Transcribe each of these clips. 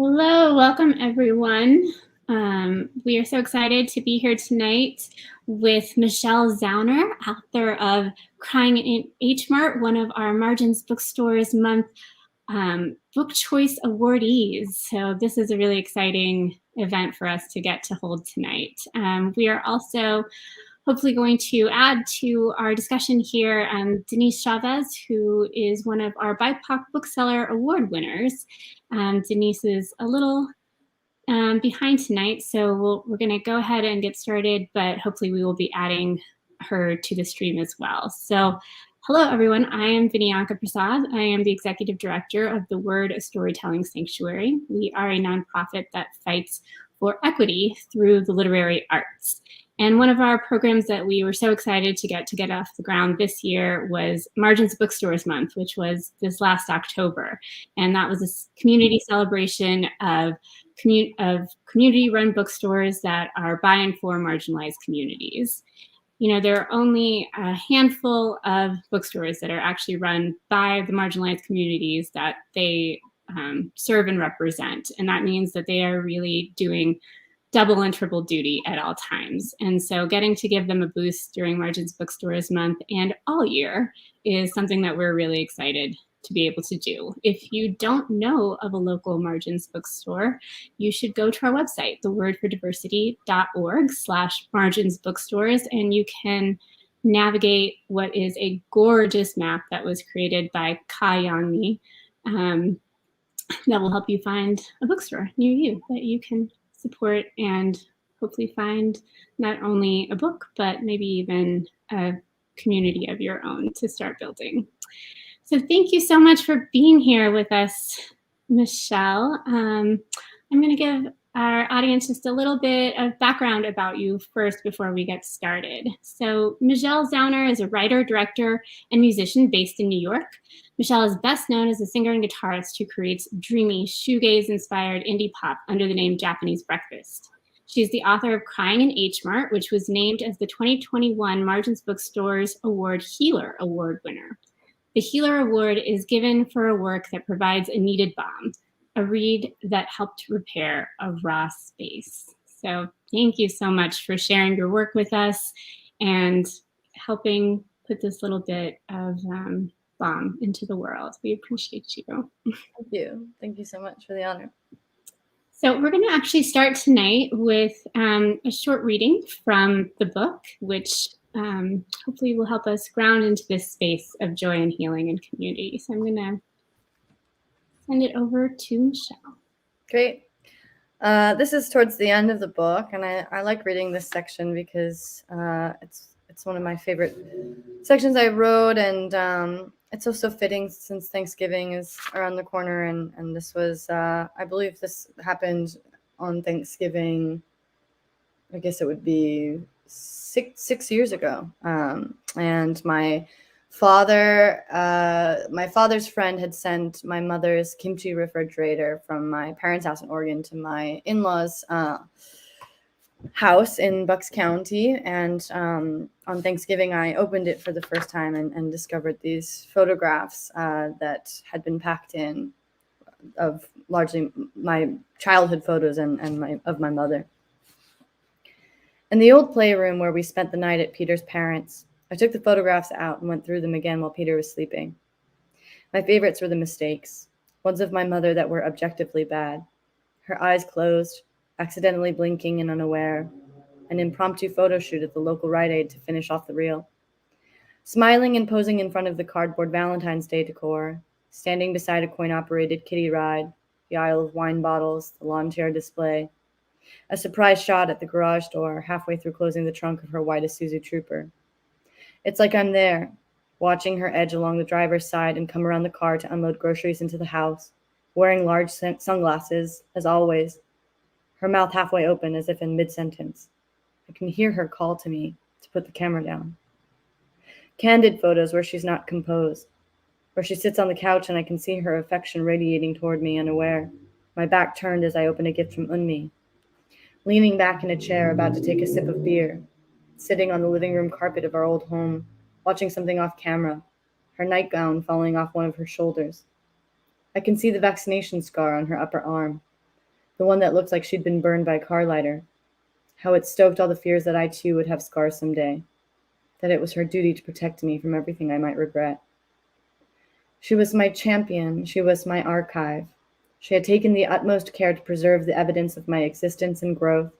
Hello, welcome everyone. We are so excited to be here tonight with Michelle Zauner, author of In H-MART, one of our Margins Bookstores Month Book Choice awardees. So this is a really exciting event for us to get to hold tonight. We are also hopefully going to add to our discussion here Denise Chávez, who is one of our BIPOC Bookseller Award winners. Denise is a little behind tonight, so we're going to go ahead and get started, but hopefully we will be adding her to the stream as well. So hello, everyone. I am Vinyanka Prasad. I am the Executive Director of the Word a Storytelling Sanctuary. We are a nonprofit that fights for equity through the literary arts. And one of our programs that we were so excited to get off the ground this year was Margins Bookstores Month, which was this last October. And that was a community celebration of community-run bookstores that are by and for marginalized communities. You know, there are only a handful of bookstores that are actually run by the marginalized communities that they serve and represent. And that means that they are really doing double and triple duty at all times. And so getting to give them a boost during Margins Bookstores Month and all year is something that we're really excited to be able to do. If you don't know of a local Margins bookstore, you should go to our website, thewordfordiversity.org/Margins Bookstores, and you can navigate what is a gorgeous map that was created by Ka Yang that will help you find a bookstore near you that you can support and hopefully find not only a book, but maybe even a community of your own to start building. So thank you so much for being here with us, Michelle. I'm going to give our audience just a little bit of background about you first before we get started. So Michelle Zauner is a writer, director, and musician based in New York. Michelle is best known as a singer and guitarist who creates dreamy, shoegaze-inspired indie pop under the name Japanese Breakfast. She's the author of Crying in H-MART, which was named as the 2021 Margins Bookstores Award Healer Award winner. The Healer Award is given for a work that provides a needed balm, a read that helped repair a raw space. So thank you so much for sharing your work with us and helping put this little bit of balm into the world. We appreciate you. Thank you. Thank you so much for the honor. So we're going to actually start tonight with a short reading from the book, which hopefully will help us ground into this space of joy and healing and community. So I'm going to send it over to Michelle. Great. This is towards the end of the book, and I like reading this section because it's one of my favorite sections I wrote, and it's also fitting since Thanksgiving is around the corner, and this was, I believe this happened on Thanksgiving, I guess it would be six years ago, and my father's friend had sent my mother's kimchi refrigerator from my parents' house in Oregon to my in-laws' house in Bucks County. And on Thanksgiving, I opened it for the first time and discovered these photographs that had been packed in of largely my childhood photos and my mother. In the old playroom where we spent the night at Peter's parents', I took the photographs out and went through them again while Peter was sleeping. My favorites were the mistakes, ones of my mother that were objectively bad. Her eyes closed, accidentally blinking and unaware, an impromptu photo shoot at the local Rite Aid to finish off the reel. Smiling and posing in front of the cardboard Valentine's Day decor, standing beside a coin-operated kiddie ride, the aisle of wine bottles, the lawn chair display, a surprise shot at the garage door halfway through closing the trunk of her white Isuzu Trooper. It's like I'm there, watching her edge along the driver's side and come around the car to unload groceries into the house, wearing large sunglasses, as always, her mouth halfway open as if in mid-sentence. I can hear her call to me to put the camera down. Candid photos where she's not composed, where she sits on the couch and I can see her affection radiating toward me unaware, my back turned as I open a gift from Unmi. Leaning back in a chair about to take a sip of beer, sitting on the living room carpet of our old home, watching something off camera, her nightgown falling off one of her shoulders. I can see the vaccination scar on her upper arm, the one that looked like she'd been burned by a car lighter. How it stoked all the fears that I too would have scars someday, that it was her duty to protect me from everything I might regret. She was my champion, she was my archive. She had taken the utmost care to preserve the evidence of my existence and growth,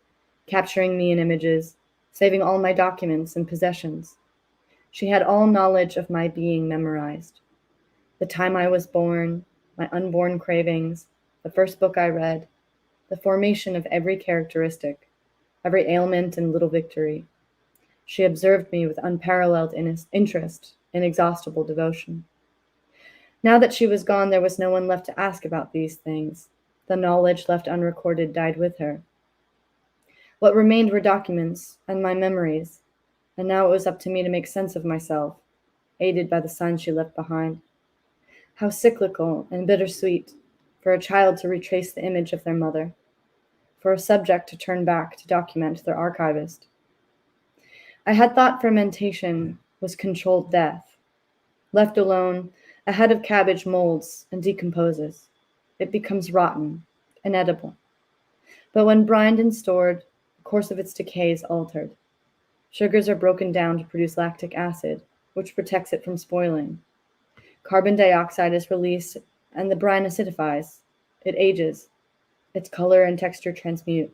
capturing me in images, saving all my documents and possessions. She had all knowledge of my being memorized. The time I was born, my unborn cravings, the first book I read, the formation of every characteristic, every ailment and little victory. She observed me with unparalleled interest, inexhaustible devotion. Now that she was gone, there was no one left to ask about these things. The knowledge left unrecorded died with her. What remained were documents and my memories, and now it was up to me to make sense of myself, aided by the signs she left behind. How cyclical and bittersweet for a child to retrace the image of their mother, for a subject to turn back to document their archivist. I had thought fermentation was controlled death. Left alone, a head of cabbage molds and decomposes. It becomes rotten, inedible. But when brined and stored, the course of its decay is altered. Sugars are broken down to produce lactic acid, which protects it from spoiling. Carbon dioxide is released, and the brine acidifies. It ages. Its color and texture transmute.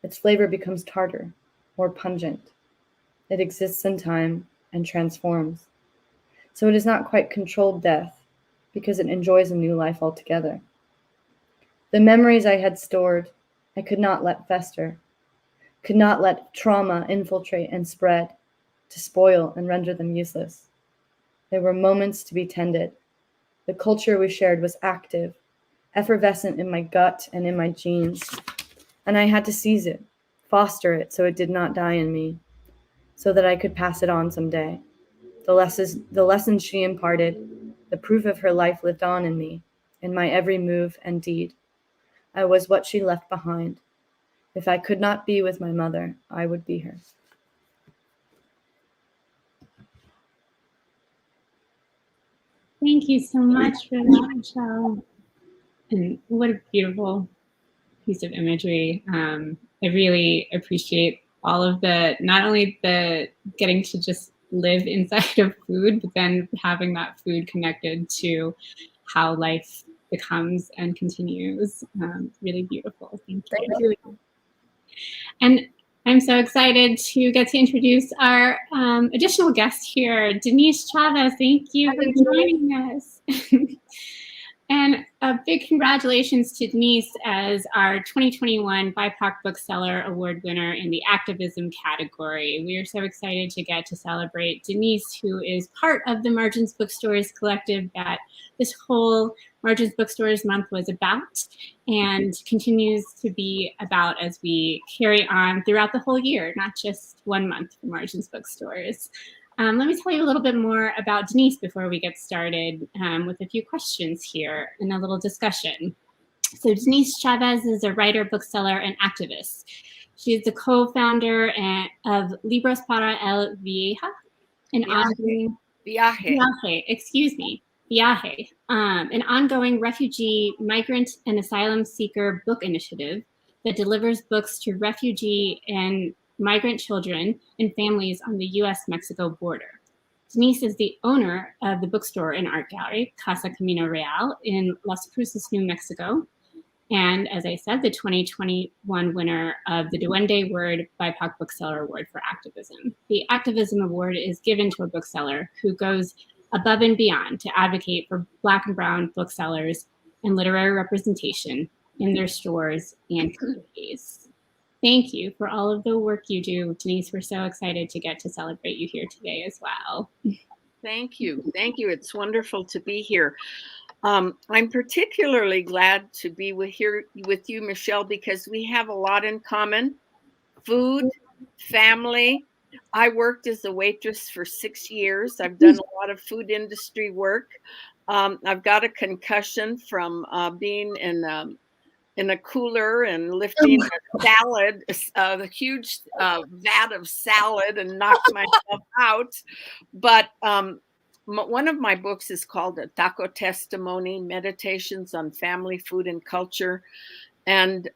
Its flavor becomes tartar, more pungent. It exists in time and transforms. So it is not quite controlled death, because it enjoys a new life altogether. The memories I had stored, I could not let fester, could not let trauma infiltrate and spread, to spoil and render them useless. They were moments to be tended. The culture we shared was active, effervescent in my gut and in my genes, and I had to seize it, foster it so it did not die in me, so that I could pass it on someday. The lessons she imparted, the proof of her life lived on in me, in my every move and deed. I was what she left behind. If I could not be with my mother, I would be her. Thank you so much for that, Michelle. And what a beautiful piece of imagery. I really appreciate all of the, not only the getting to just live inside of food, but then having that food connected to how life becomes and continues. Really beautiful. Thank you. And I'm so excited to get to introduce our additional guest here, Denise Chávez. Thank you for joining us. And a big congratulations to Denise as our 2021 BIPOC Bookseller Award winner in the Activism category. We are so excited to get to celebrate Denise, who is part of the Margins Bookstores collective that this whole Margins Bookstores month was about and continues to be about as we carry on throughout the whole year, not just 1 month for Margins Bookstores. Let me tell you a little bit more about Denise before we get started with a few questions here and a little discussion. So Denise Chávez is a writer, bookseller, and activist. She is the co-founder of Libros para el Viaje, an ongoing refugee, migrant, and asylum seeker book initiative that delivers books to refugee and migrant children and families on the U.S.-Mexico border. Denise is the owner of the bookstore and art gallery, Casa, Camino in Las Cruces, New Mexico. And as I said, the 2021 winner of the Duende Word BIPOC Bookseller Award for Activism. The Activism Award is given to a bookseller who goes above and beyond to advocate for Black and Brown booksellers and literary representation in their stores and communities. Thank you for all of the work you do, Denise. We're so excited to get to celebrate you here today as well. Thank you. Thank you. It's wonderful to be here. I'm particularly glad to be here with you, Michelle, because we have a lot in common. Food, family. I worked as a waitress for 6 years. I've done a lot of food industry work. I've got a concussion from being in a cooler and lifting a salad, a huge vat of salad, and knocked myself out. But one of my books is called A Taco Testimony, Meditations on Family, Food, and Culture. And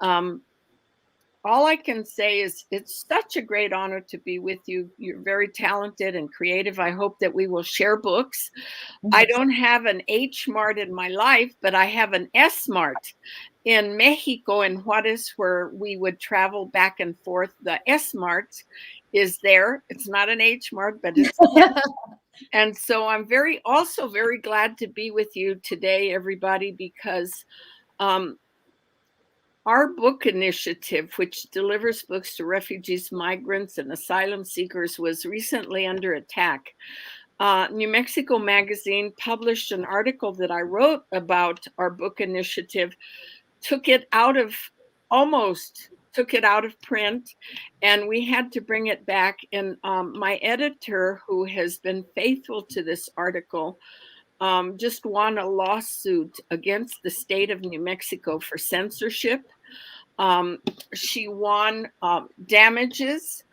all I can say is it's such a great honor to be with you. You're very talented and creative. I hope that we will share books. I don't have an H-MART in my life, but I have an S-MART in Mexico, in Juarez, where we would travel back and forth. The S-MART is there. It's not an H-MART, but it's and so I'm also very glad to be with you today, everybody, because our book initiative, which delivers books to refugees, migrants, and asylum seekers, was recently under attack. New Mexico Magazine published an article that I wrote about our book initiative, almost took it out of print, and we had to bring it back. And my editor, who has been faithful to this article, just won a lawsuit against the state of New Mexico for censorship. She won damages.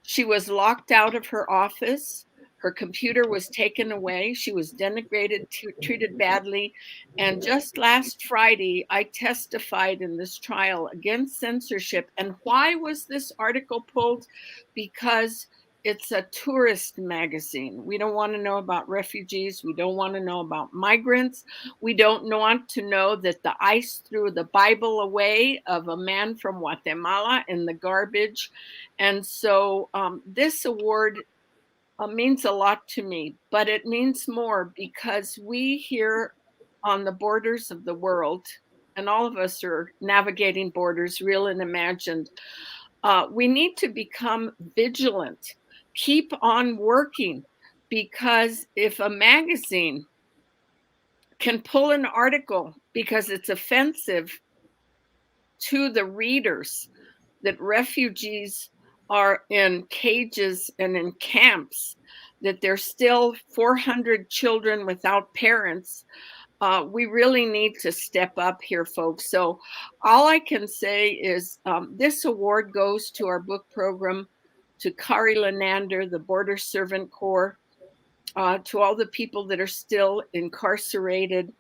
She was locked out of her office. Her computer was taken away. She was denigrated, treated badly. And just last Friday, I testified in this trial against censorship. And why was this article pulled? Because it's a tourist magazine. We don't want to know about refugees. We don't want to know about migrants. We don't want to know that the ICE threw the Bible away of a man from Guatemala in the garbage. And so this award means a lot to me, but it means more because we here on the borders of the world, and all of us are navigating borders, real and imagined, we need to become vigilant, keep on working, because if a magazine can pull an article because it's offensive to the readers that refugees are in cages and in camps, that there's still 400 children without parents, we really need to step up here, folks. So all I can say is this award goes to our book program, to Kari Lenander, the Border Servant Corps, to all the people that are still incarcerated.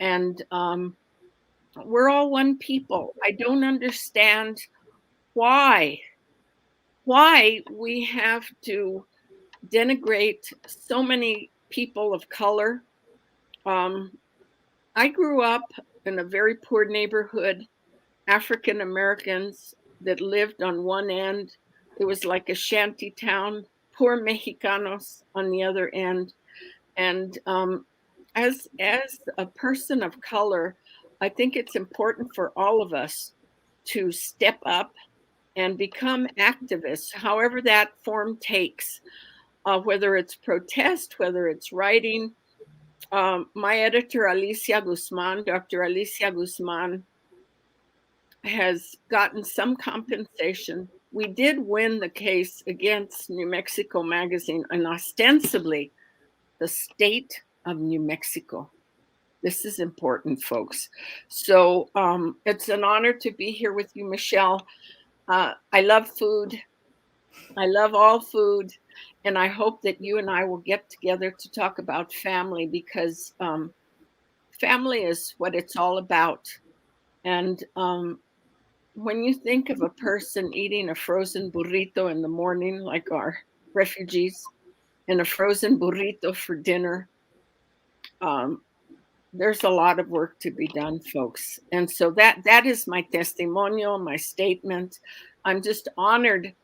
And we're all one people. I don't understand why we have to denigrate so many people of color. I grew up in a very poor neighborhood, African Americans that lived on one end. It was like a shanty town, poor Mexicanos on the other end. And as a person of color, I think it's important for all of us to step up and become activists, however that form takes, whether it's protest, whether it's writing. My editor, Dr. Alicia Guzman, has gotten some compensation. We did win the case against New Mexico Magazine, and ostensibly the state of New Mexico. This is important, folks. So it's an honor to be here with you, Michelle. I love food. I love all food. And I hope that you and I will get together to talk about family, because family is what it's all about. And when you think of a person eating a frozen burrito in the morning, like our refugees, and a frozen burrito for dinner, there's a lot of work to be done, folks. And so that is my testimonio, my statement. I'm just honored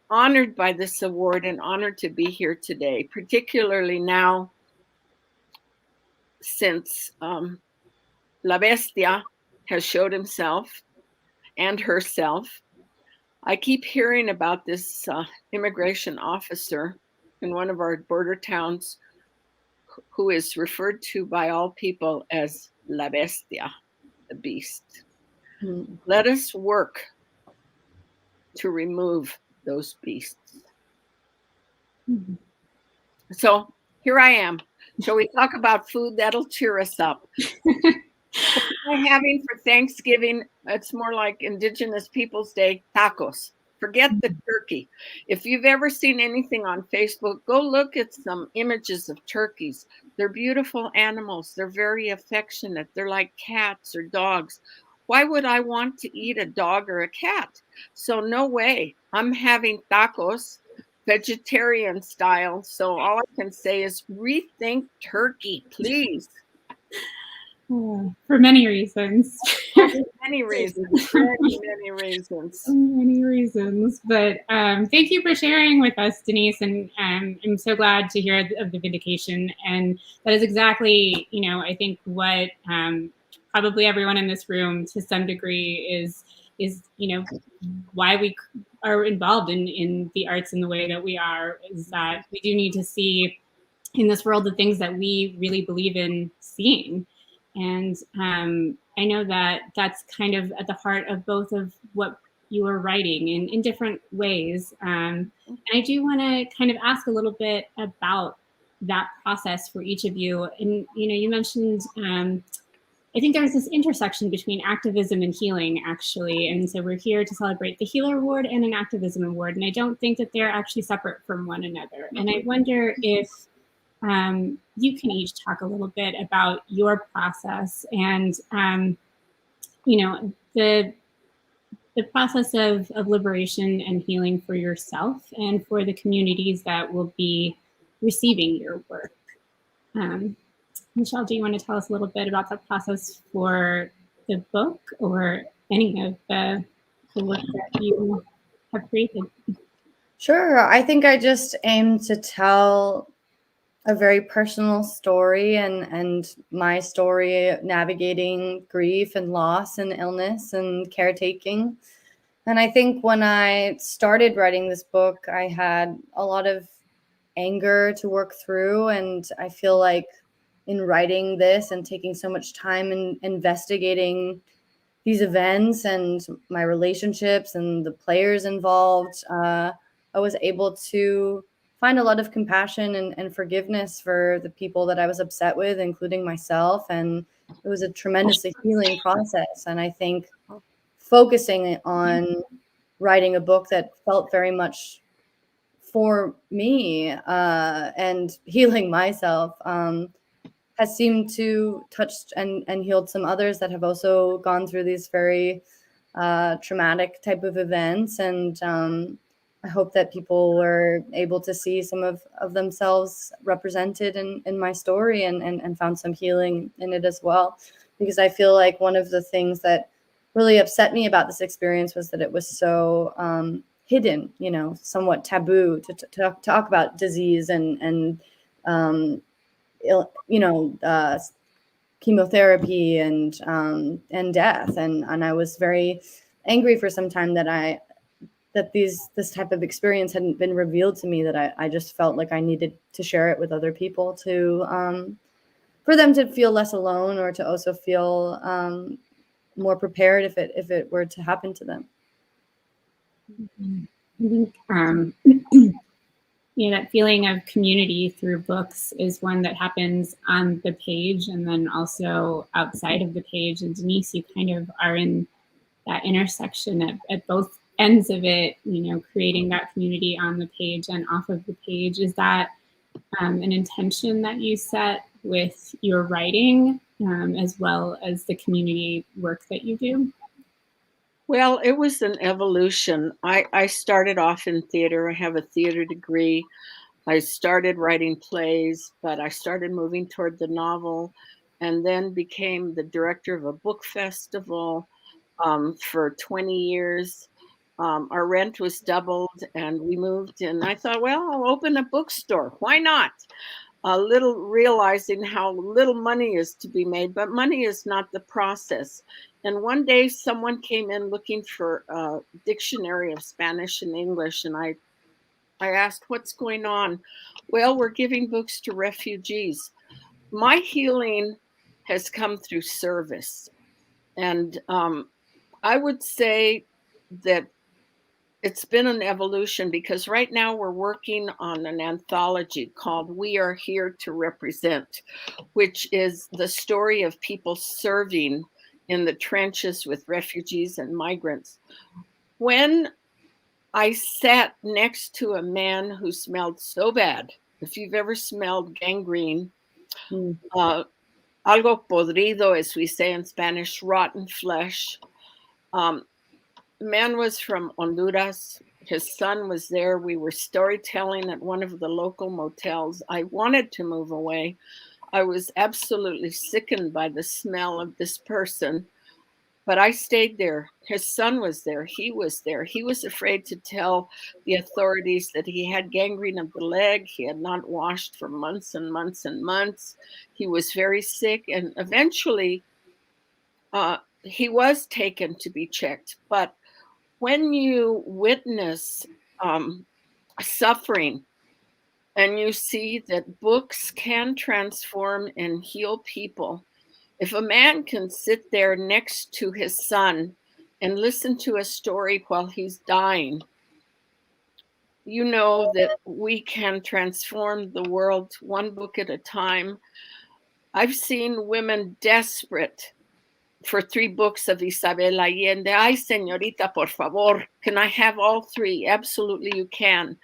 by this award and honored to be here today, particularly now since La Bestia has showed himself and herself. I keep hearing about this immigration officer in one of our border towns who is referred to by all people as La Bestia, the beast. Let us work to remove those beasts. So here I am. Shall we talk about food? That'll cheer us up. What am I having for Thanksgiving? It's more like Indigenous Peoples Day, tacos. Forget the turkey. If you've ever seen anything on Facebook, go look at some images of turkeys. They're beautiful animals. They're very affectionate. They're like cats or dogs. Why would I want to eat a dog or a cat? So no way. I'm having tacos, vegetarian style. So all I can say is rethink turkey, please. For many reasons. For many reasons. Many reasons. So many reasons. But thank you for sharing with us, Denise. And I'm so glad to hear of the vindication. And that is exactly, I think what probably everyone in this room to some degree is why we are involved in the arts in the way that we are, is that we do need to see in this world the things that we really believe in seeing. And I know that that's kind of at the heart of both of what you are writing in different ways. And I do want to kind of ask a little bit about that process for each of you. And, you mentioned, I think there's this intersection between activism and healing, actually. And so we're here to celebrate the Healer Award and an Activism Award. And I don't think that they're actually separate from one another. And I wonder if you can each talk a little bit about your process and, the process of liberation and healing for yourself and for the communities that will be receiving your work. Michelle, do you want to tell us a little bit about the process for the book or any of the work that you have created? Sure. I think I just aim to tell a very personal story and my story navigating grief and loss and illness and caretaking. And I think when I started writing this book, I had a lot of anger to work through. And I feel like in writing this and taking so much time and investigating these events and my relationships and the players involved, I was able to find a lot of compassion and forgiveness for the people that I was upset with, including myself. And it was a tremendously healing process. And I think focusing on writing a book that felt very much for me and healing myself has seemed to touch and healed some others that have also gone through these very traumatic type of events. And I hope that people were able to see some of themselves represented in my story and found some healing in it as well. Because I feel like one of the things that really upset me about this experience was that it was so hidden, somewhat taboo to talk about disease and chemotherapy and death. And I was very angry for some time that this type of experience hadn't been revealed to me, that I just felt like I needed to share it with other people for them to feel less alone, or to also feel more prepared if it were to happen to them. I think that feeling of community through books is one that happens on the page and then also outside of the page. And Denise, you kind of are in that intersection at both ends of it, creating that community on the page and off of the page. Is that an intention that you set with your writing as well as the community work that you do? Well, it was an evolution. I started off in theater. I have a theater degree. I started writing plays, but I started moving toward the novel, and then became the director of a book festival for 20 years. Our rent was doubled, and we moved, and I thought, well, I'll open a bookstore. Why not? A little realizing how little money is to be made, but money is not the process. And one day someone came in looking for a dictionary of Spanish and English, and I asked, what's going on? Well, we're giving books to refugees. My healing has come through service. And I would say that it's been an evolution, because right now we're working on an anthology called We Are Here to Represent, which is the story of people serving in the trenches with refugees and migrants. When I sat next to a man who smelled so bad, if you've ever smelled gangrene, algo podrido, as we say in Spanish, rotten flesh. Man was from Honduras. His son was there. We were storytelling at one of the local motels. I wanted to move away. I was absolutely sickened by the smell of this person, but I stayed there. His son was there. He was there. He was afraid to tell the authorities that he had gangrene of the leg. He had not washed for months and months and months. He was very sick, and eventually he was taken to be checked. But when you witness suffering and you see that books can transform and heal people, if a man can sit there next to his son and listen to a story while he's dying, you know that we can transform the world one book at a time. I've seen women desperate for 3 books of Isabel Allende. Ay, señorita, por favor, can I have all 3? Absolutely, you can.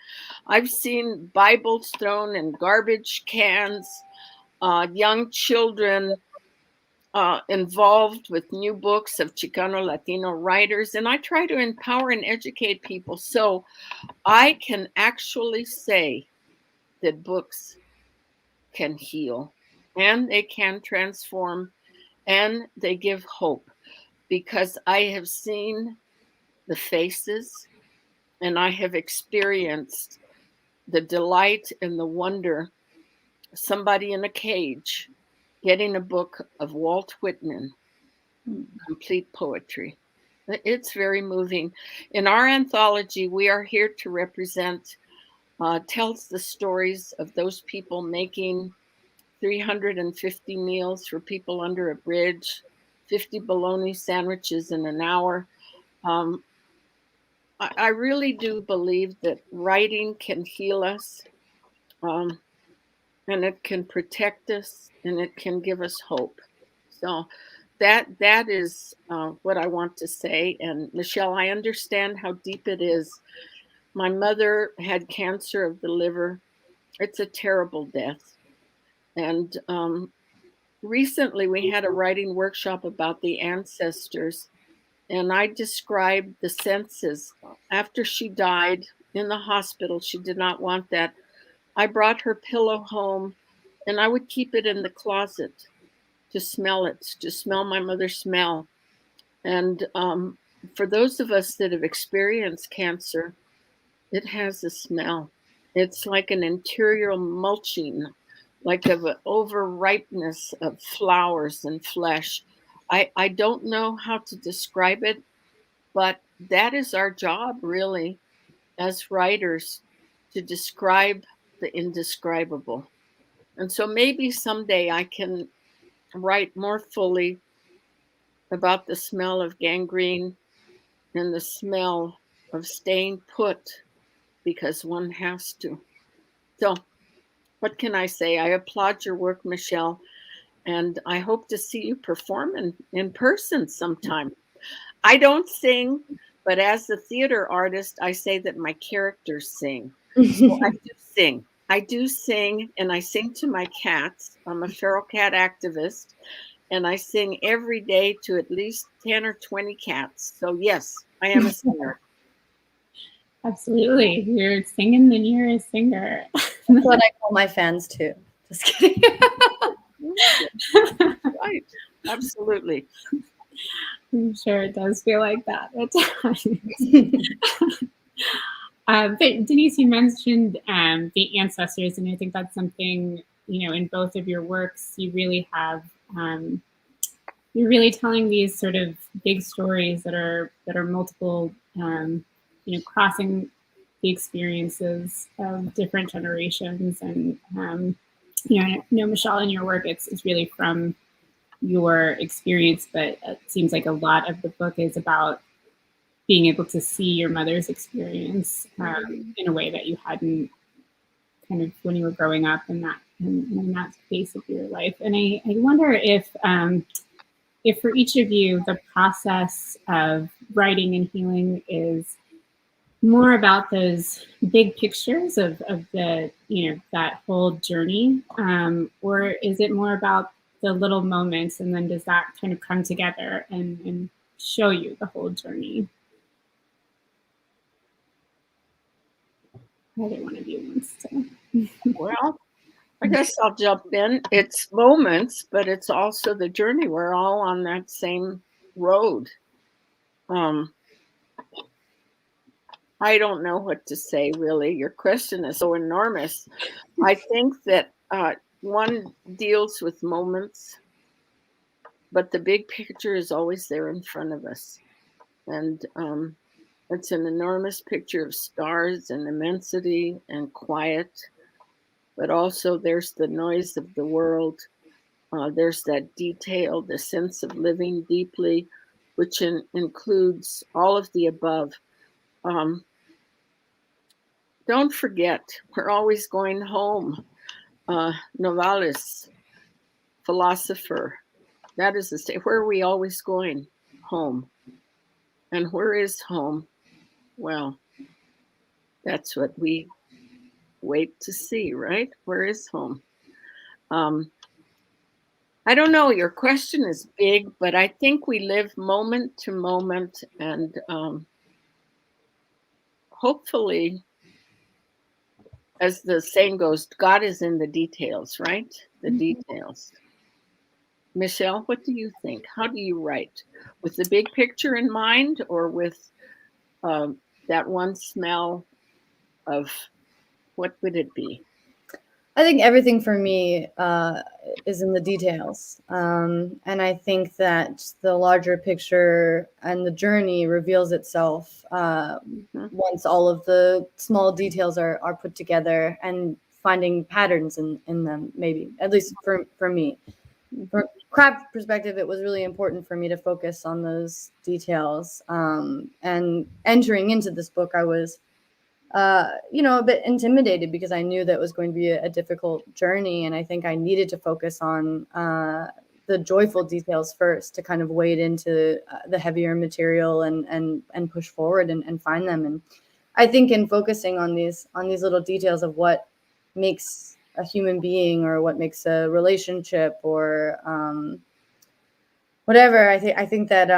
I've seen Bibles thrown in garbage cans, young children involved with new books of Chicano Latino writers, and I try to empower and educate people. So I can actually say that books can heal, and they can transform, and they give hope, because I have seen the faces and I have experienced the delight and the wonder. Somebody in a cage getting a book of Walt Whitman, complete poetry. It's very moving. In our anthology, We Are Here to Represent tells the stories of those people making 350 meals for people under a bridge, 50 bologna sandwiches in an hour. I really do believe that writing can heal us, and it can protect us, and it can give us hope. So that is what I want to say. And Michelle, I understand how deep it is. My mother had cancer of the liver. It's a terrible death. And recently we had a writing workshop about the ancestors, and I described the senses. After she died in the hospital, she did not want that. I brought her pillow home, and I would keep it in the closet to smell it, to smell my mother's smell. And for those of us that have experienced cancer, it has a smell. It's like an interior mulching, like of an overripeness of flowers and flesh. I don't know how to describe it, but that is our job, really, as writers, to describe the indescribable. And so maybe someday I can write more fully about the smell of gangrene and the smell of staying put, because one has to. So what can I say? I applaud your work, Michelle, and I hope to see you perform in person sometime. I don't sing, but as a theater artist, I say that my characters sing. So I do sing. I do sing, and I sing to my cats. I'm a feral cat activist, and I sing every day to at least 10 or 20 cats. So yes, I am a singer. Absolutely. You're singing, then you're a singer. That's what I call my fans too. Just kidding. Right. Absolutely. I'm sure it does feel like that at times. But Denise, you mentioned the ancestors, and I think that's something, in both of your works, you really have, you're really telling these sort of big stories that are multiple, crossing the experiences of different generations. And, I know, Michelle, in your work, it's really from your experience, but it seems like a lot of the book is about being able to see your mother's experience in a way that you hadn't kind of when you were growing up in that phase of your life. And I wonder if for each of you, the process of writing and healing is more about those big pictures of the, that whole journey, or is it more about the little moments, and then does that kind of come together and show you the whole journey? Either one of you wants to. Well, I guess I'll jump in. It's moments, but it's also the journey. We're all on that same road. I don't know what to say, really. Your question is so enormous. I think that one deals with moments, but the big picture is always there in front of us. And it's an enormous picture of stars and immensity and quiet, but also there's the noise of the world. There's that detail, the sense of living deeply, which includes all of the above. Don't forget, we're always going home. Novalis, philosopher, that is the state. Where are we always going? Home. And where is home? Well, that's what we wait to see, right? Where is home? I don't know, your question is big, but I think we live moment to moment, and hopefully, as the saying goes, God is in the details, right? The details. Michelle, what do you think? How do you write? With the big picture in mind, or with that one smell of, what would it be? I think everything for me is in the details. And I think that the larger picture and the journey reveals itself once all of the small details are put together, and finding patterns in them, maybe, at least for me. From a craft perspective, it was really important for me to focus on those details. And entering into this book, I was a bit intimidated, because I knew that it was going to be a difficult journey. And I think I needed to focus on the joyful details first, to kind of wade into the heavier material and push forward and find them. And I think in focusing on these little details of what makes a human being, or what makes a relationship, or whatever, I think that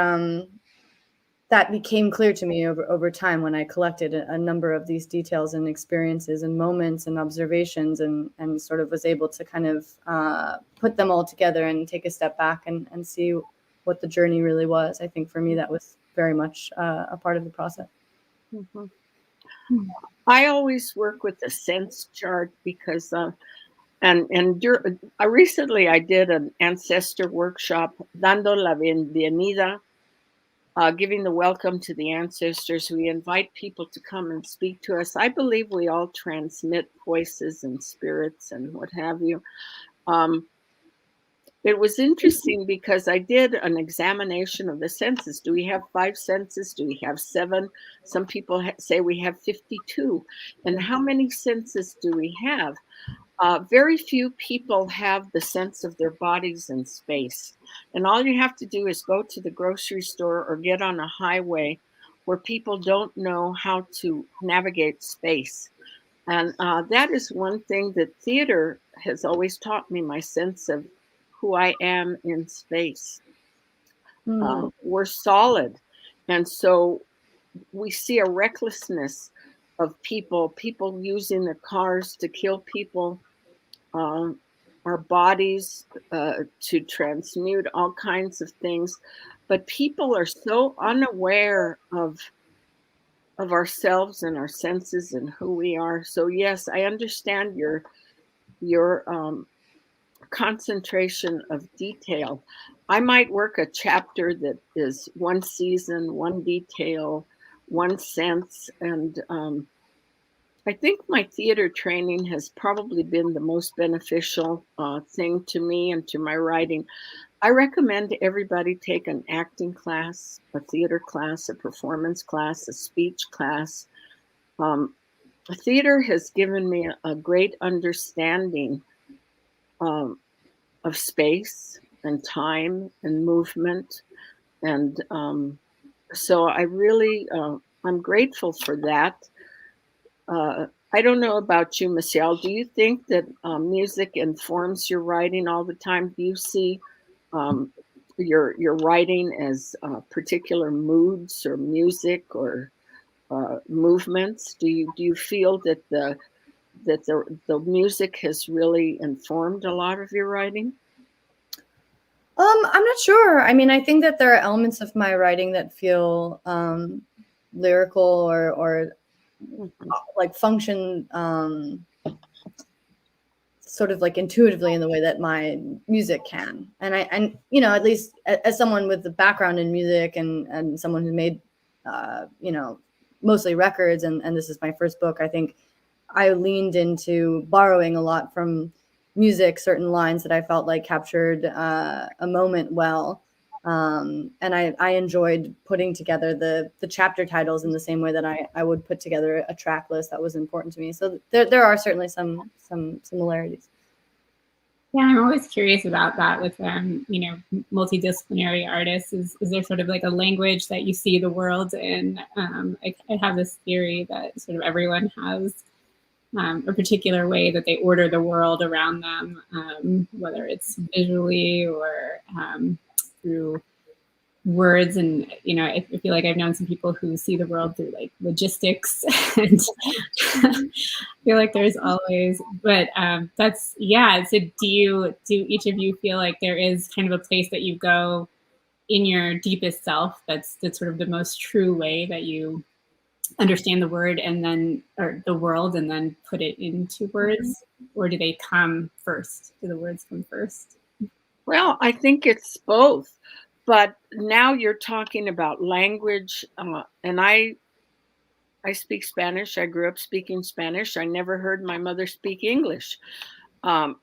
that became clear to me over time, when I collected a number of these details and experiences and moments and observations, and sort of was able to kind of put them all together and take a step back and see what the journey really was. I think for me, that was very much a part of the process. Mm-hmm. I always work with a sense chart, because recently I did an ancestor workshop, dando la bienvenida, giving the welcome to the ancestors. We invite people to come and speak to us. I believe we all transmit voices and spirits and what have you. It was interesting, because I did an examination of the senses. Do we have 5 senses? Do we have 7? Some people say we have 52. And how many senses do we have? Very few people have the sense of their bodies in space. And all you have to do is go to the grocery store or get on a highway where people don't know how to navigate space. And that is one thing that theater has always taught me, my sense of who I am in space. We're solid. And so we see a recklessness of people using their cars to kill people, our bodies to transmute all kinds of things. But people are so unaware of ourselves and our senses and who we are. So yes, I understand your concentration of detail. I might work a chapter that is one season, one detail, one sense. And I think my theater training has probably been the most beneficial thing to me and to my writing. I recommend everybody take an acting class, a theater class, a performance class, a speech class. Theater has given me a great understanding of space and time and movement. And so I really, I'm grateful for that. I don't know about you, Michelle. Do you think that music informs your writing all the time? Do you see um, your writing as particular moods or music or movements? Do you feel that the music has really informed a lot of your writing? I'm not sure. I mean, I think that there are elements of my writing that feel lyrical or like function sort of like intuitively in the way that my music can. And you know, at least as someone with the background in music and someone who made you know, mostly records, and this is my first book, I think I leaned into borrowing a lot from music, certain lines that I felt like captured a moment well. And I enjoyed putting together the chapter titles in the same way that I would put together a track list that was important to me. So there are certainly some similarities. Yeah, I'm always curious about that with you know, multidisciplinary artists. Is there sort of like a language that you see the world in? I have this theory that sort of everyone has a particular way that they order the world around them, whether it's visually or through words. And you know, I feel like I've known some people who see the world through like logistics, and I feel like there's always, but that's, yeah. So do each of you feel like there is kind of a place that you go in your deepest self that's sort of the most true way that you understand the word and then, or the world, and then put it into words? Or do they come first? Do the words come first? Well, I think it's both. But now you're talking about language, and I speak Spanish. I grew up speaking Spanish. I never heard my mother speak English. Um,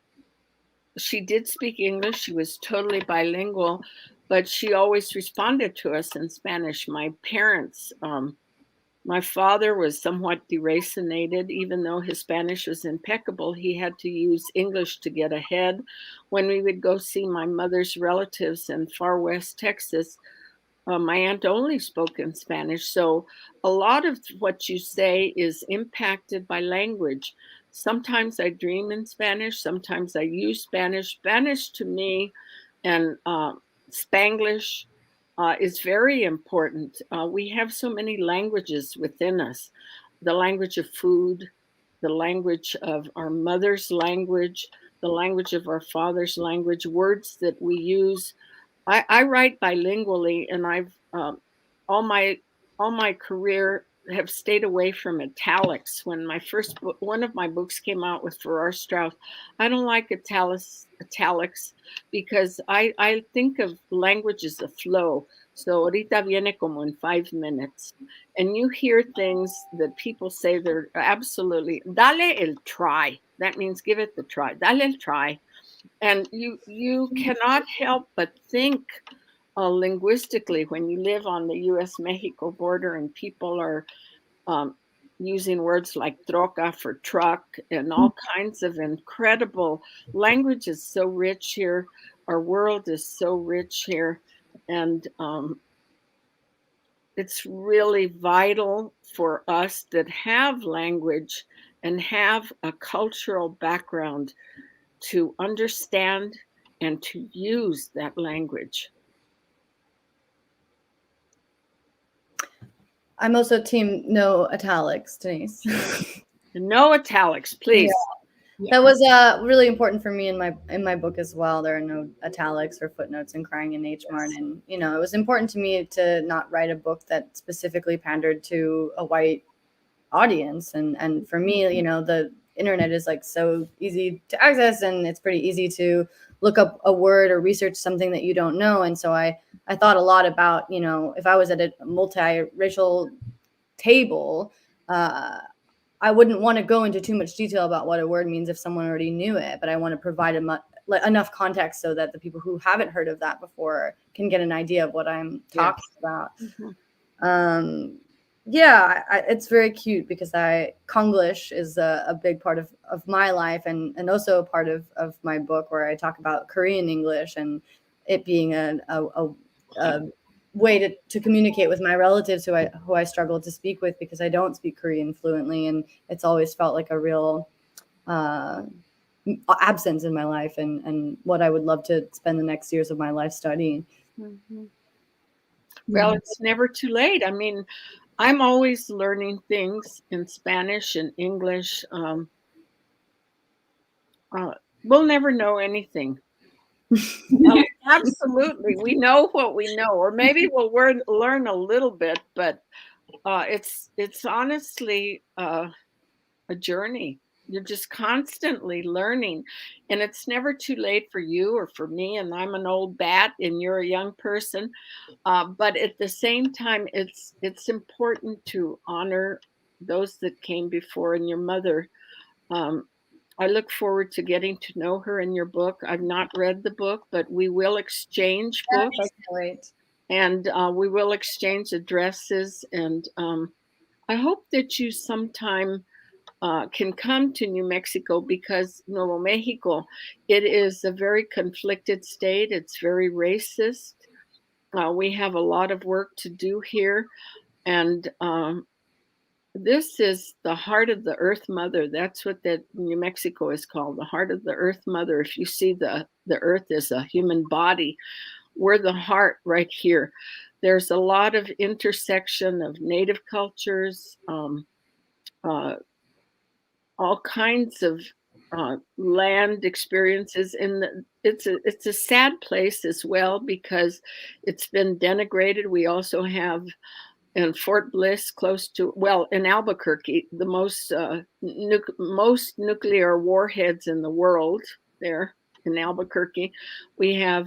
she did speak English. She was totally bilingual, but she always responded to us in Spanish. My parents, my father was somewhat deracinated. Even though his Spanish was impeccable, he had to use English to get ahead. When we would go see my mother's relatives in far west Texas, my aunt only spoke in Spanish. So a lot of what you say is impacted by language. Sometimes I dream in Spanish, sometimes I use Spanish. Spanish to me and Spanglish is very important. We have so many languages within us: the language of food, the language of our mother's language, the language of our father's language, words that we use. I write bilingually, and I've all my career have stayed away from italics. When my first book, one of my books came out with Farrar Straus, I don't like italics because I think of language as a flow. So ahorita viene como in 5 minutes, and you hear things that people say they're absolutely dale el try. That means give it the try. Dale el try. And you cannot help but think linguistically when you live on the U.S.-Mexico border and people are um, using words like troca for truck and all kinds of incredible language is so rich here. Our world is so rich here. And it's really vital for us that have language and have a cultural background to understand and to use that language. I'm also team no italics, Denise. No italics, please. Yeah. That was really important for me in my book as well. There are no italics or footnotes in Crying in H-MART. And you know, it was important to me to not write a book that specifically pandered to a white audience. And for me, you know, the internet is like so easy to access, and it's pretty easy to look up a word or research something that you don't know. And so I thought a lot about, you know, if I was at a multiracial table, I wouldn't want to go into too much detail about what a word means if someone already knew it, but I want to provide enough context so that the people who haven't heard of that before can get an idea of what I'm talking about. Mm-hmm. Yeah, it's very cute because Konglish is a big part of my life, and also a part of my book where I talk about Korean English and it being a way to communicate with my relatives who I struggle to speak with because I don't speak Korean fluently, and it's always felt like a real absence in my life, and what I would love to spend the next years of my life studying. Mm-hmm. Well, it's never too late. I mean, I'm always learning things in Spanish and English. We'll never know anything. Absolutely. We know what we know, or maybe we'll learn a little bit, but it's honestly a journey. You're just constantly learning, and it's never too late for you or for me. And I'm an old bat and you're a young person. But at the same time, it's important to honor those that came before, and your mother. I look forward to getting to know her in your book. I've not read the book, but we will exchange books, and we will exchange addresses. And I hope that you sometime can come to New Mexico, because Nuevo Mexico, it is a very conflicted state. It's very racist. We have a lot of work to do here, and this is the heart of the Earth Mother. That's what that New Mexico is called, the heart of the Earth Mother. If you see the Earth as a human body, we're the heart right here. There's a lot of intersection of Native cultures, all kinds of land experiences, and it's a sad place as well because it's been denigrated. We also have in Fort Bliss, close to, well, in Albuquerque, the most nuclear warheads in the world. There in Albuquerque, we have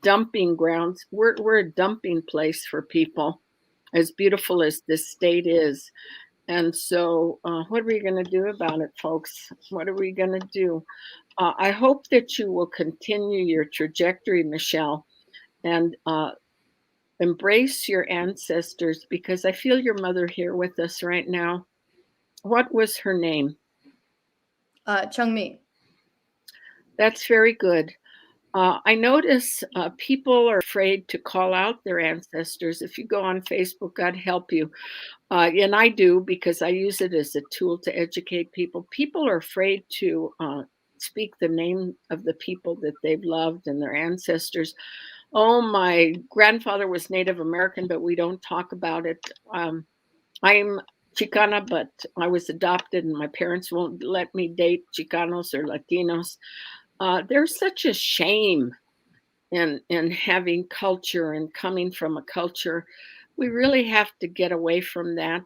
dumping grounds. We're a dumping place for people, as beautiful as this state is. And so what are we going to do about it, folks? What are we going to do? I hope that you will continue your trajectory, Michelle, and embrace your ancestors, because I feel your mother here with us right now. What was her name? Chung-Mi. That's very good. I notice people are afraid to call out their ancestors. If you go on Facebook, God help you. And I do, because I use it as a tool to educate people. People are afraid to speak the name of the people that they've loved and their ancestors. Oh, my grandfather was Native American, but we don't talk about it. I'm Chicana, but I was adopted, and my parents won't let me date Chicanos or Latinos. There's such a shame in having culture and coming from a culture. We really have to get away from that.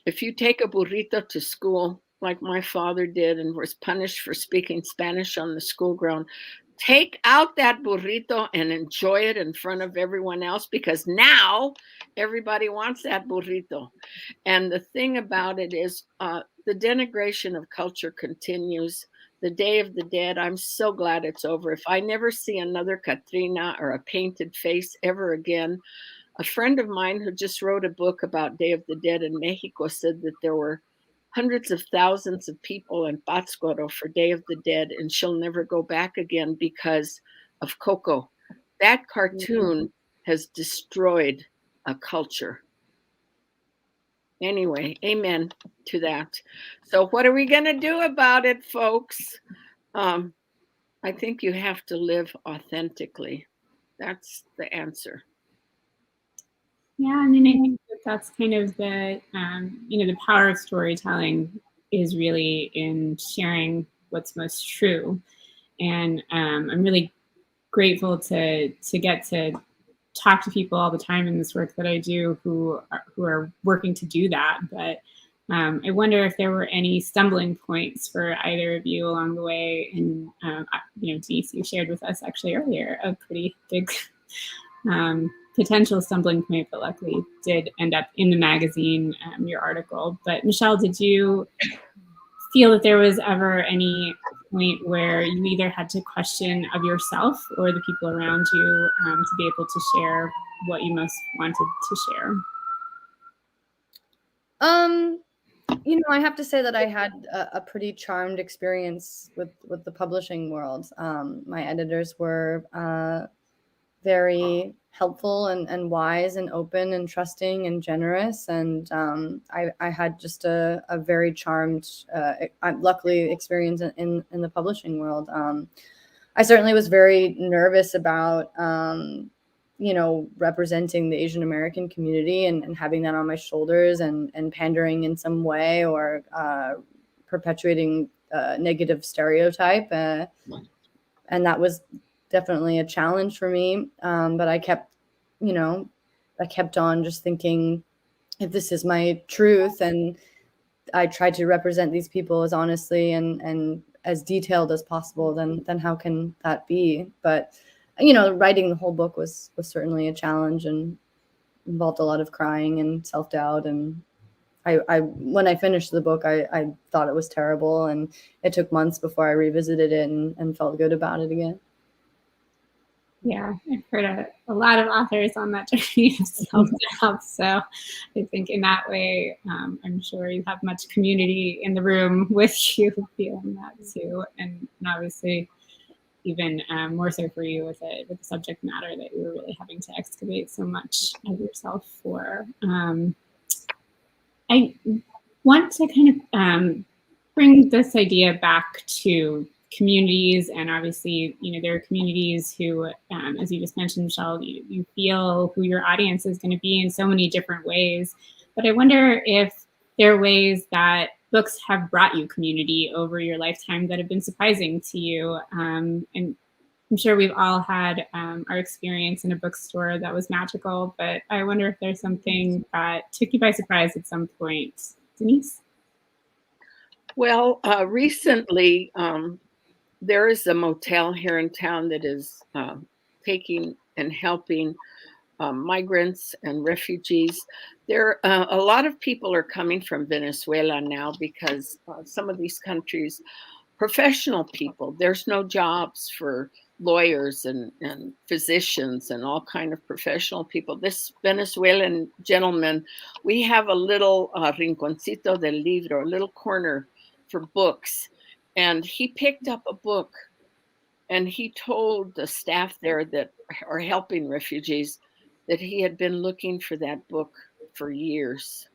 If you take a burrito to school, like my father did, and was punished for speaking Spanish on the school ground, take out that burrito and enjoy it in front of everyone else, because now everybody wants that burrito. And the thing about it is the denigration of culture continues. The Day of the Dead, I'm so glad it's over. If I never see another Katrina or a painted face ever again. A friend of mine who just wrote a book about Day of the Dead in Mexico said that there were hundreds of thousands of people in Pátzcuaro for Day of the Dead, and she'll never go back again because of Coco. That cartoon has destroyed a culture. Anyway, amen to that. So what are we going to do about it, folks? I think you have to live authentically. That's the answer. Yeah, I mean, I think that's kind of the, the power of storytelling is really in sharing what's most true. And I'm really grateful to get to talk to people all the time in this work that I do who are working to do that. But I wonder if there were any stumbling points for either of you along the way. And, Denise, you shared with us actually earlier a pretty big potential stumbling point, but luckily did end up in the magazine, your article. But Michelle, did you feel that there was ever any point where you either had to question of yourself or the people around you to be able to share what you most wanted to share? I have to say that I had a pretty charmed experience with the publishing world. My editors were very helpful and wise and open and trusting and generous. And I had just a very charmed, luckily, experience in the publishing world. I certainly was very nervous about, representing the Asian American community and having that on my shoulders and pandering in some way or perpetuating negative stereotype. And that was definitely a challenge for me. But I kept on just thinking, if this is my truth, and I tried to represent these people as honestly and as detailed as possible, then how can that be? But, writing the whole book was certainly a challenge and involved a lot of crying and self-doubt. And I when I finished the book, I thought it was terrible, and it took months before I revisited it and felt good about it again. Yeah, I've heard a lot of authors on that journey of self-doubt. So I think in that way, I'm sure you have much community in the room with you feeling that too. And obviously, even more so for you with the subject matter that you were really having to excavate so much of yourself for. I want to kind of bring this idea back to communities, and obviously, there are communities who, as you just mentioned, Michelle, you feel who your audience is going to be in so many different ways. But I wonder if there are ways that books have brought you community over your lifetime that have been surprising to you. And I'm sure we've all had our experience in a bookstore that was magical, but I wonder if there's something that took you by surprise at some point. Denise? Well, recently, there is a motel here in town that is taking and helping migrants and refugees. There, a lot of people are coming from Venezuela now because some of these countries, professional people, there's no jobs for lawyers and physicians and all kind of professional people. This Venezuelan gentleman, we have a little rinconcito del libro, a little corner for books. And he picked up a book and he told the staff there that are helping refugees that he had been looking for that book for years.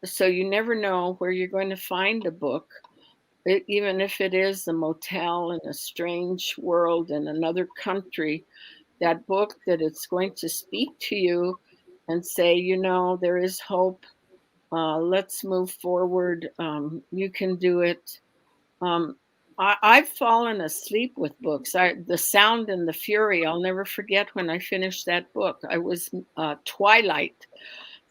So you never know where you're going to find a book, even if it is a motel in a strange world in another country, that book that it's going to speak to you and say, there is hope. Let's move forward. You can do it. I've fallen asleep with books. The Sound and the Fury, I'll never forget when I finished that book. I was twilight,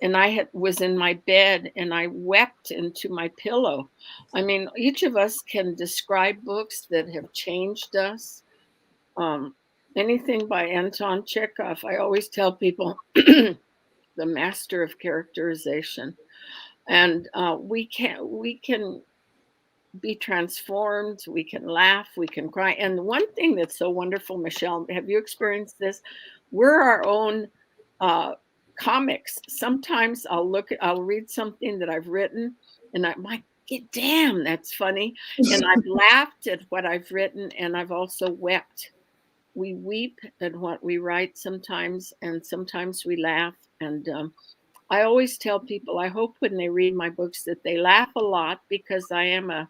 and I was in my bed, and I wept into my pillow. I mean, each of us can describe books that have changed us. Anything by Anton Chekhov, I always tell people, the master of characterization. And we can be transformed, we can laugh, we can cry. And one thing that's so wonderful, Michelle, have you experienced this? We're our own comics. Sometimes I'll read something that I've written and I'm like, damn, that's funny. And I've laughed at what I've written, and I've also wept. We weep at what we write sometimes, and sometimes we laugh. And I always tell people, I hope when they read my books that they laugh a lot, because I am a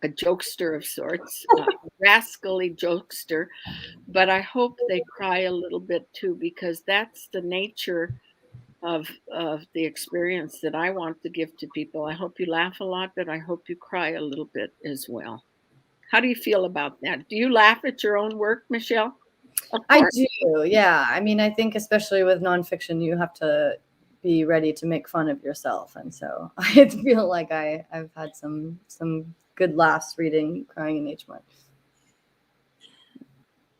jokester of sorts, a rascally jokester, but I hope they cry a little bit too, because that's the nature of the experience that I want to give to people. I hope you laugh a lot, but I hope you cry a little bit as well. How do you feel about that? Do you laugh at your own work, Michelle? I do, yeah. I mean, I think especially with nonfiction, you have to be ready to make fun of yourself. And so I feel like I've had some good laughs reading Crying in H-MART.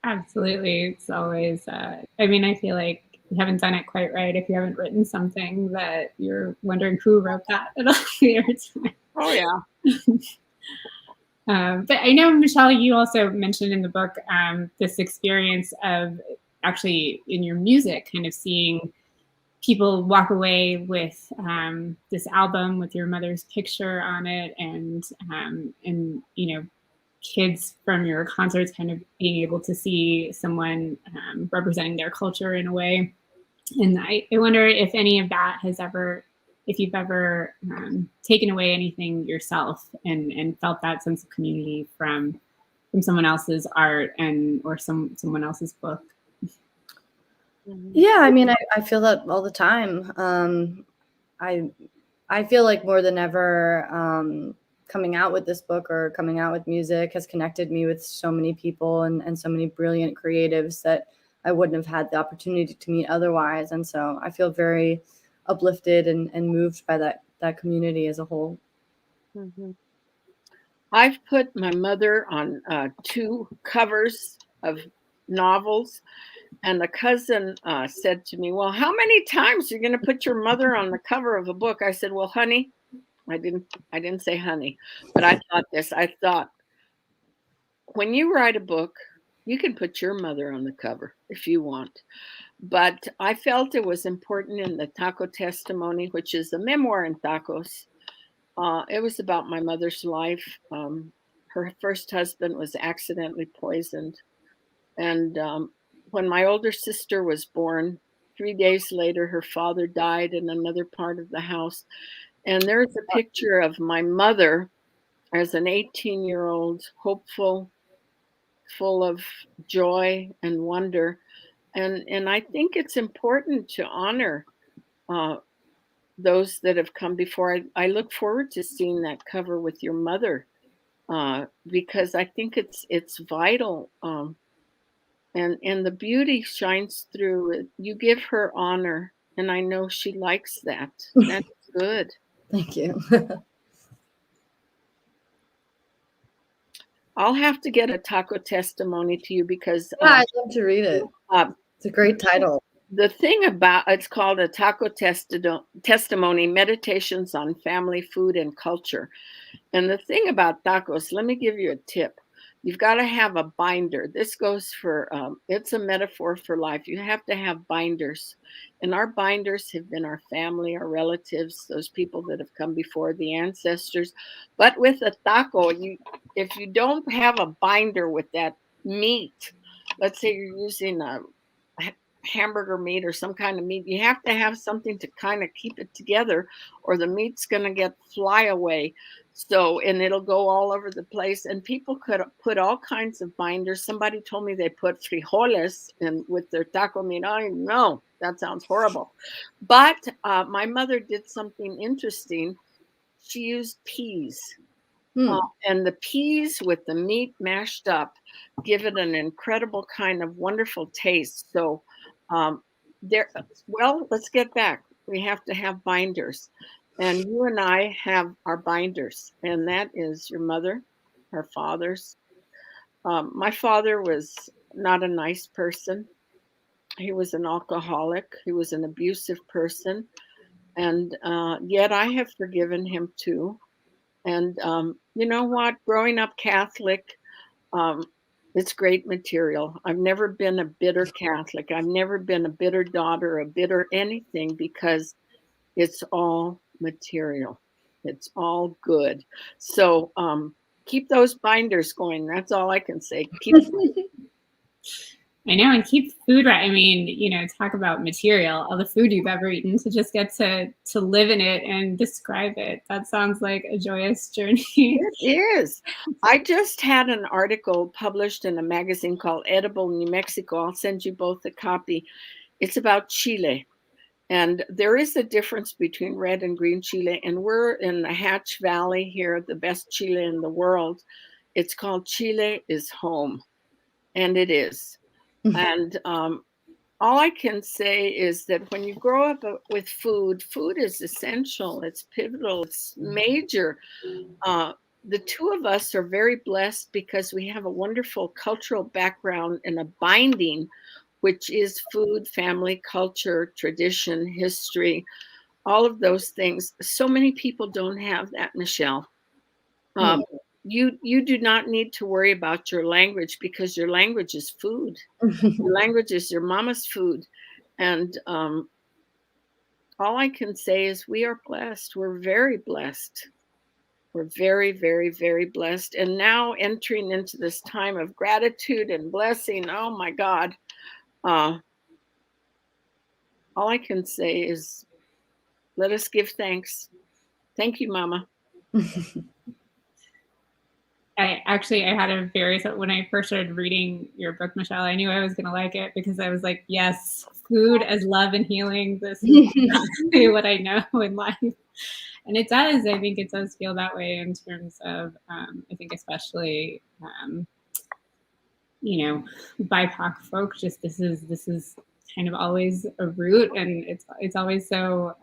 Absolutely. It's always, I feel like you haven't done it quite right if you haven't written something that you're wondering who wrote that at all the time. Oh, yeah. But I know, Michelle, you also mentioned in the book this experience of actually in your music, kind of seeing people walk away with this album with your mother's picture on it, and kids from your concerts kind of being able to see someone representing their culture in a way. And I wonder if any of that has ever, if you've ever taken away anything yourself and felt that sense of community from someone else's art or someone else's book. Yeah, I mean, I feel that all the time. I feel like more than ever, coming out with this book or coming out with music has connected me with so many people and so many brilliant creatives that I wouldn't have had the opportunity to meet otherwise. And so I feel very uplifted and moved by that community as a whole. Mm-hmm. I've put my mother on 2 covers of novels, and a cousin said to me, "Well, how many times are you going to put your mother on the cover of a book?" I said, "Well, honey," I didn't say honey, but I thought, when you write a book, you can put your mother on the cover if you want. But I felt it was important in the taco testimony, which is a memoir in tacos. It was about my mother's life. Her first husband was accidentally poisoned. And when my older sister was born, 3 days later, her father died in another part of the house. And there's a picture of my mother as an 18-year-old, hopeful, full of joy and wonder. And I think it's important to honor those that have come before. I look forward to seeing that cover with your mother because I think it's vital. And the beauty shines through. You give her honor, and I know she likes that. That's good. Thank you. I'll have to get a taco testimony to you because Yeah, I'd love to read it. It's a great title. The thing about it's called a taco testimony, Meditations on Family, Food, and Culture. And the thing about tacos, let me give you a tip. You've got to have a binder. This goes for, it's a metaphor for life. You have to have binders. And our binders have been our family, our relatives, those people that have come before, the ancestors. But with a taco, if you don't have a binder with that meat, let's say you're using a hamburger meat or some kind of meat, you have to have something to kind of keep it together or the meat's going to get fly away. So, and it'll go all over the place. And people could put all kinds of binders. Somebody told me they put frijoles in with their taco meat. I know that sounds horrible. But my mother did something interesting. She used peas. And the peas with the meat mashed up give it an incredible kind of wonderful taste. So, let's get back. We have to have binders. And you and I have our binders, and that is your mother, our fathers. My father was not a nice person. He was an alcoholic. He was an abusive person. And yet I have forgiven him too. And you know what? Growing up Catholic, it's great material. I've never been a bitter Catholic. I've never been a bitter daughter, a bitter anything, because it's all material. It's all good. So keep those binders going. That's all I can say. Keep I know, and keep food right. I mean, talk about material, all the food you've ever eaten, to just get to live in it and describe it. That sounds like a joyous journey. It is. I just had an article published in a magazine called Edible New Mexico. I'll send you both a copy. It's about Chile. And there is a difference between red and green Chile. And we're in the Hatch Valley here, the best Chile in the world. It's called Chile is Home. And it is. And all I can say is that when you grow up with food is essential. It's pivotal. It's major. The two of us are very blessed because we have a wonderful cultural background and a binding, which is food, family, culture, tradition, history, all of those things. So many people don't have that, Michelle. You do not need to worry about your language because your language is food. Your language is your mama's food. And all I can say is we are blessed. We're very blessed. We're very, very, very blessed. And now entering into this time of gratitude and blessing. Oh my God. All I can say is let us give thanks. Thank you, Mama. I had a very, when I first started reading your book, Michelle, I knew I was going to like it because I was like, yes, food as love and healing. This is exactly what I know in life. And it does, I think it does feel that way in terms of, I think especially, you know, BIPOC folk, just this is kind of always a root, and it's always so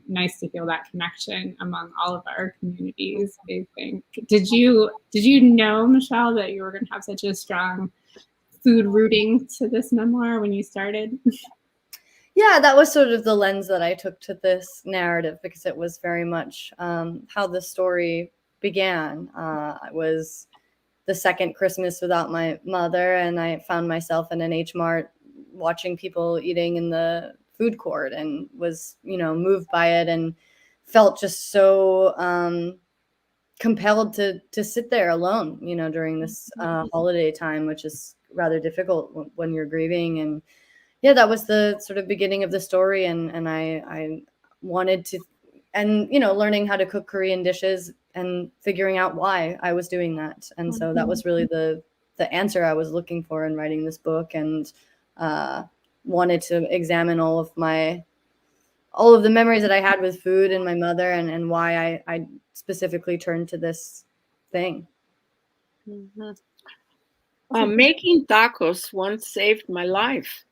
nice to feel that connection among all of our communities. I think. Did you know, Michelle, that you were going to have such a strong food rooting to this memoir when you started? Yeah, that was sort of the lens that I took to this narrative, because it was very much how the story began. It was the second Christmas without my mother, and I found myself in an H-MART watching people eating in the food court, and was, moved by it, and felt just so compelled to sit there alone, during this holiday time, which is rather difficult when you're grieving. And yeah, that was the sort of beginning of the story. And I wanted to, and, learning how to cook Korean dishes and figuring out why I was doing that. And so that was really the answer I was looking for in writing this book, and wanted to examine all of the memories that I had with food and my mother, and why I specifically turned to this thing. Making tacos once saved my life.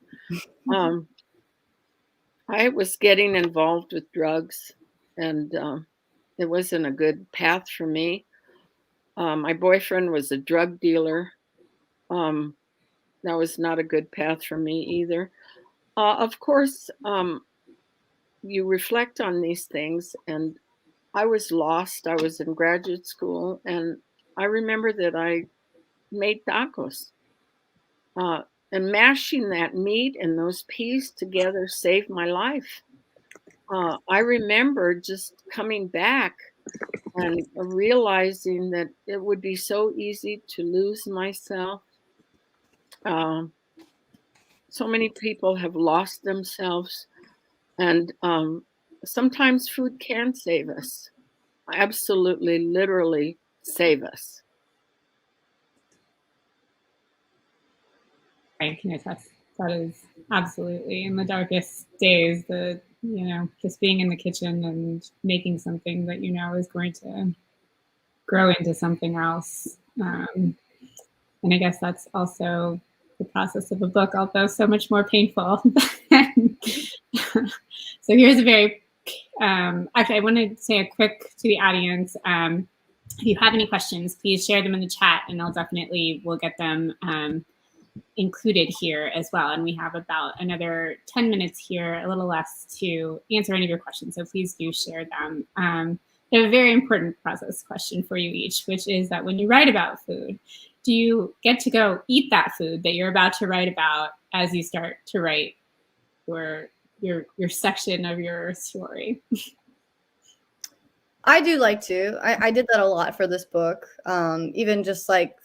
I was getting involved with drugs, and it wasn't a good path for me. My boyfriend was a drug dealer. That was not a good path for me either. Of course, you reflect on these things, and I was lost. I was in graduate school, and I remember that I made tacos. And mashing that meat and those peas together saved my life. I remember just coming back and realizing that it would be so easy to lose myself. So many people have lost themselves, and sometimes food can save us. Absolutely, literally save us. I can attest. That is absolutely in the darkest days, just being in the kitchen and making something that is going to grow into something else. And I guess that's also the process of a book, although so much more painful. So here's a very, actually, I want to say a quick to the audience. If you have any questions, please share them in the chat, and we'll get them included here as well. And we have about another 10 minutes here, a little less, to answer any of your questions. So please do share them. I have a very important process question for you each, which is that when you write about food, do you get to go eat that food that you're about to write about as you start to write your section of your story? I do like to. I did that a lot for this book. Even just like,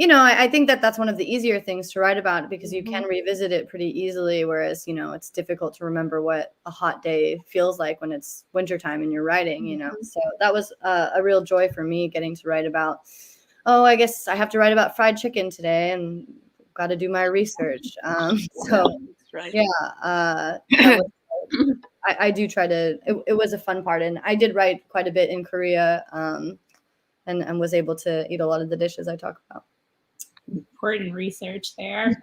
I think that's one of the easier things to write about, because you can revisit it pretty easily. Whereas, it's difficult to remember what a hot day feels like when it's wintertime and you're writing, So that was a real joy for me, getting to write about, I guess I have to write about fried chicken today, and got to do my research. So right. Yeah, I do try to, it was a fun part. And I did write quite a bit in Korea, and was able to eat a lot of the dishes I talk about. Important research there.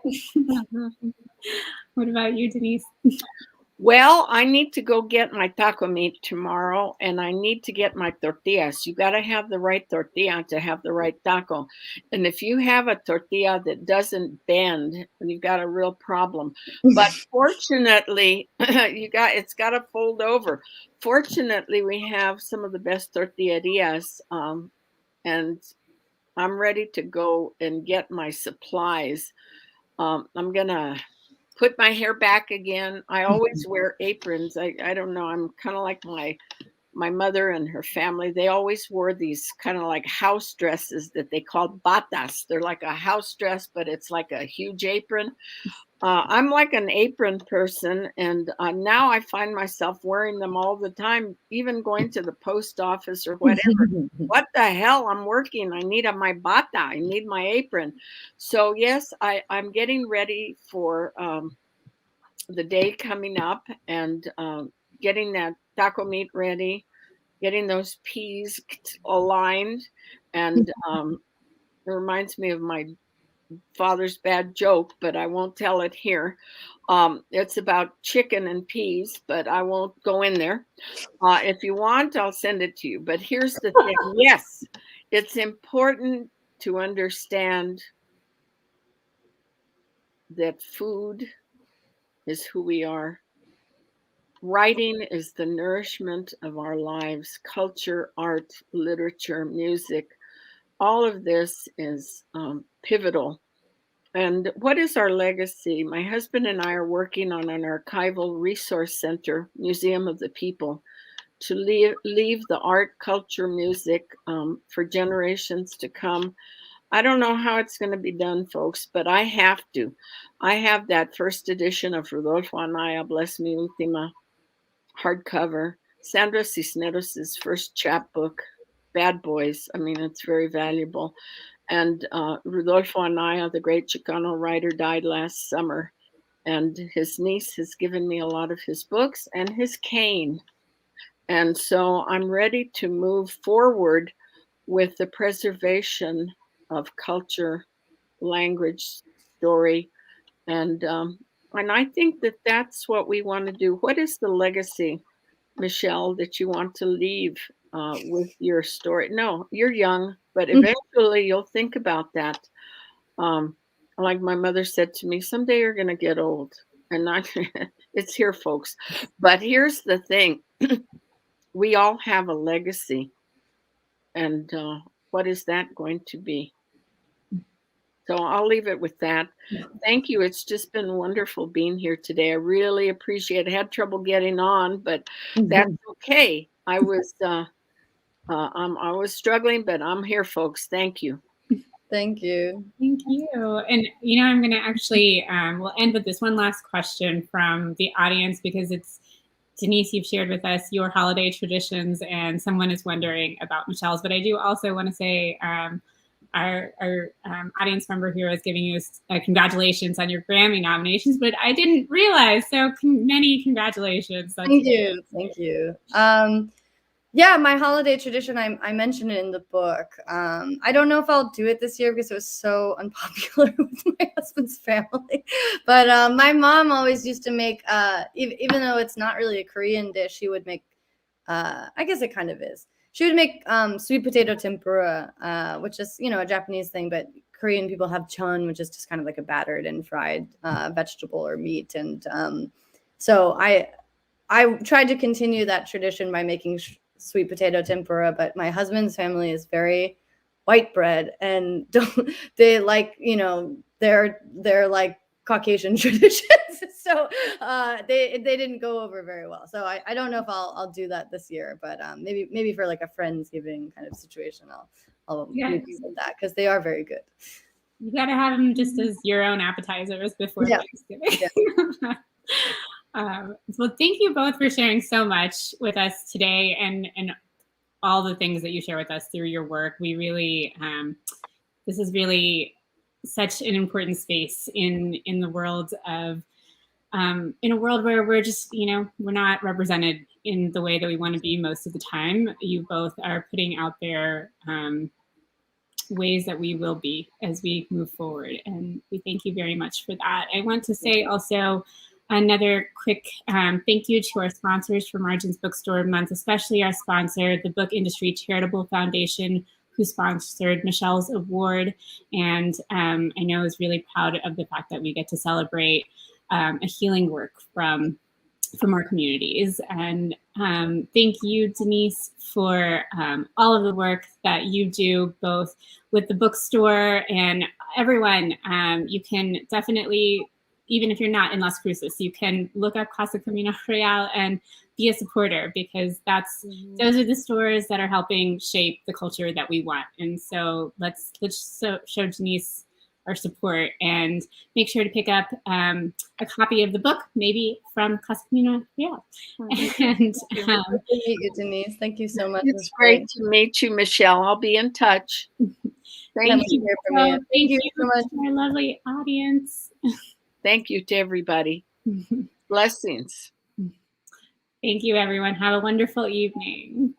What about you, Denise? Well, I need to go get my taco meat tomorrow, and I need to get my tortillas. You got to have the right tortilla to have the right taco. And if you have a tortilla that doesn't bend, you've got a real problem. But fortunately, it's got to fold over. Fortunately, we have some of the best tortillerias, and I'm ready to go and get my supplies. I'm going to put my hair back again. I always wear aprons. I don't know. I'm kind of like my mother and her family, they always wore these kind of like house dresses that they called batas. They're like a house dress, but it's like a huge apron. I'm like an apron person, and now I find myself wearing them all the time, even going to the post office or whatever. What the hell? I'm working. I need my bata. I need my apron. So yes, I'm getting ready for the day coming up, and getting that taco meat ready, getting those peas aligned, and it reminds me of my father's bad joke, but I won't tell it here. It's about chicken and peas, but I won't go in there. If you want, I'll send it to you. But here's the thing. Yes, it's important to understand that food is who we are. Writing is the nourishment of our lives. Culture, art, literature, music, all of this is pivotal. And what is our legacy? My husband and I are working on an archival resource center, Museum of the People, to leave the art, culture, music for generations to come. I don't know how it's going to be done, folks, but I have to. I have that first edition of Rodolfo Anaya, Bless Mi Ultima, hardcover. Sandra Cisneros' first chapbook, Bad Boys. I mean, it's very valuable. And Rodolfo Anaya, the great Chicano writer, died last summer. And his niece has given me a lot of his books and his cane. And so I'm ready to move forward with the preservation of culture, language, story. And I think that that's what we want to do. What is the legacy, Michelle, that you want to leave with your story? No, you're young, but eventually you'll think about that. Like my mother said to me, someday you're going to get old. And it's here, folks. But here's the thing. We all have a legacy. And what is that going to be? So I'll leave it with that. Thank you. It's just been wonderful being here today. I really appreciate it. I had trouble getting on, but that's okay. I was struggling, but I'm here, folks. Thank you. Thank you. Thank you. And, you know, I'm going to actually, we'll end with this one last question from the audience, because it's, Denise, you've shared with us your holiday traditions, and someone is wondering about Michelle's. But I do also want to say our audience member here is giving you congratulations on your Grammy nominations, but I didn't realize. So many congratulations. Thank you. Thank you. Yeah, my holiday tradition, I mentioned it in the book. I don't know if I'll do it this year because it was so unpopular with my husband's family. But my mom always used to make, even though it's not really a Korean dish, she would make, I guess it kind of is. She would make sweet potato tempura, which is, you know, a Japanese thing, but Korean people have chon, which is just kind of like a battered and fried vegetable or meat. And so I tried to continue that tradition by making sweet potato tempura, but my husband's family is very white bread, and they like, you know, they're like Caucasian traditions. So they didn't go over very well. So I don't know if I'll do that this year, but maybe for like a Friendsgiving kind of situation, I'll revisit that, because they are very good. You got to have them just as your own appetizers before Thanksgiving. Yeah. Well, thank you both for sharing so much with us today, and all the things that you share with us through your work. We really, this is really such an important space in the world of, in a world where we're just, you know, we're not represented in the way that we want to be most of the time. You both are putting out there ways that we will be as we move forward, and we thank you very much for that. I want to say also another quick thank you to our sponsors for Margins Bookstore Month, especially our sponsor, the Book Industry Charitable Foundation, who sponsored Michelle's award. And I know is really proud of the fact that we get to celebrate a healing work from our communities. And thank you, Denise, for all of the work that you do, both with the bookstore and everyone. You can definitely even if you're not in Las Cruces, you can look up Casa Camino Real and be a supporter, because those are the stores that are helping shape the culture that we want. And so let's show Denise our support, and make sure to pick up a copy of the book, maybe from Casa Camino Real. And Good to meet you, Denise. Thank you so much. It's great to meet you, Michelle. I'll be in touch. Thank you. Thank you so much to our lovely audience. Thank you to everybody. Blessings. Thank you, everyone. Have a wonderful evening.